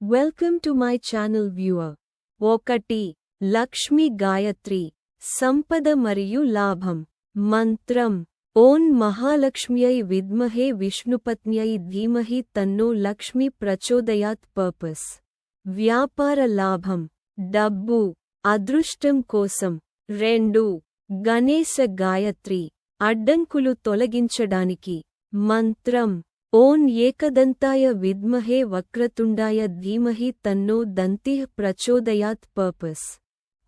Welcome to my channel viewer. 1. Lakshmi Gayatri సంపద మరియు లాభం. మంత్రం ఓం మహాలక్ష్మ్యై విద్మహే విష్ణుపత్న్యై ధీమహి తన్నో లక్ష్మీ ప్రచోదయాత్. పర్పస్ వ్యాపార లాభం, డబ్బు, అదృష్టం కోసం. 2. గణేశ గాయత్రి అడ్డంకులు తొలగించడానికి. మంత్రం ఓం ఏకదంతాయ విద్మహే వక్రతుండాయ ధీమహి తన్నో దంతిః ప్రచోదయాత్. పర్పస్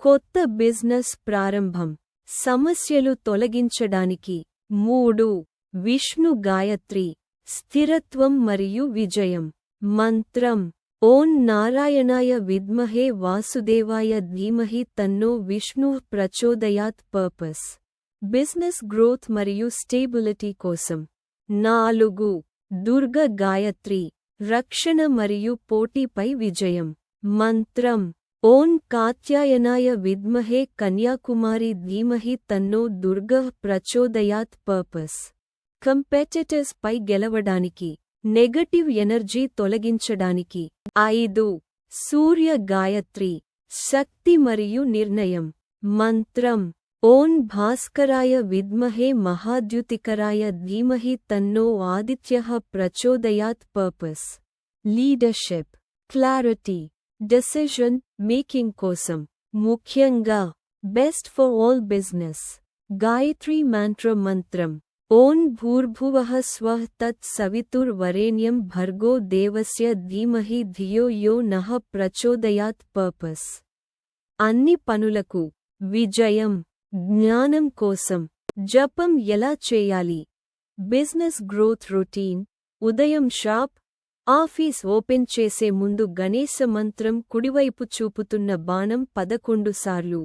కొత్త బిజినెస్ ప్రారంభం, సమస్యలు తొలగించడానికి. 3. విష్ణు గాయత్రి స్థిరత్వం మరియు విజయం. మంత్రం ఓం నారాయణాయ విద్మహే వాసుదేవాయ ధీమహి తన్నో విష్ణుః ప్రచోదయాత్. పర్పస్ బిజినెస్ గ్రోత్ మరియు స్టేబిలిటీ కోసం. 4. దుర్గ గాయత్రి రక్షణ మరియు పోటీపై విజయం. మంత్రం ఓం కాత్యాయనాయ విద్మహే కన్యాకుమారి ధీమహి తన్నో దుర్గః ప్రచోదయాత్. పర్పస్ కంపెటిటర్స్ పై గెలవడానికి, నెగటివ్ ఎనర్జీ తొలగించడానికి. 5. సూర్య గాయత్రి శక్తి మరియు నిర్ణయం. మంత్రం ఓం భాస్కరాయ విద్మహే మహాద్యుతికరాయ ధీమహి తన్నో ఆదిత్యః ప్రచోదయాత్. Purpose leadership, clarity, decision making కోసం. ముఖ్యంగా best for all business. Gayatri మంత్రం ఓం భూర్భువః స్వః తత్ సవితుర్వరేణ్యం భర్గో దేవస్య ధీమహి ధియో యో నః ప్రచోదయాత్. పర్పస్ అన్ని పనులకు విజయం, జ్ఞానం కోసం. జపం ఎలా చేయాలి? Business growth routine. ఉదయం షాప్, ఆఫీస్ ఓపెన్ చేసే ముందు గణేశ మంత్రం కుడివైపు చూపుతున్న బాణం 11 సార్లు.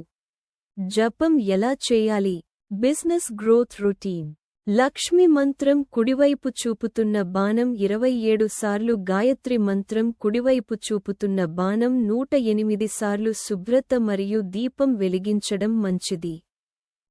జపం ఎలా చేయాలి? Business growth routine. లక్ష్మి మంత్రం కుడివైపు చూపుతున్న బాణం 27 సార్లు. గాయత్రి మంత్రం కుడివైపు చూపుతున్న బాణం 108 సార్లు. శుభ్రత మరియు దీపం వెలిగించడం మంచిది.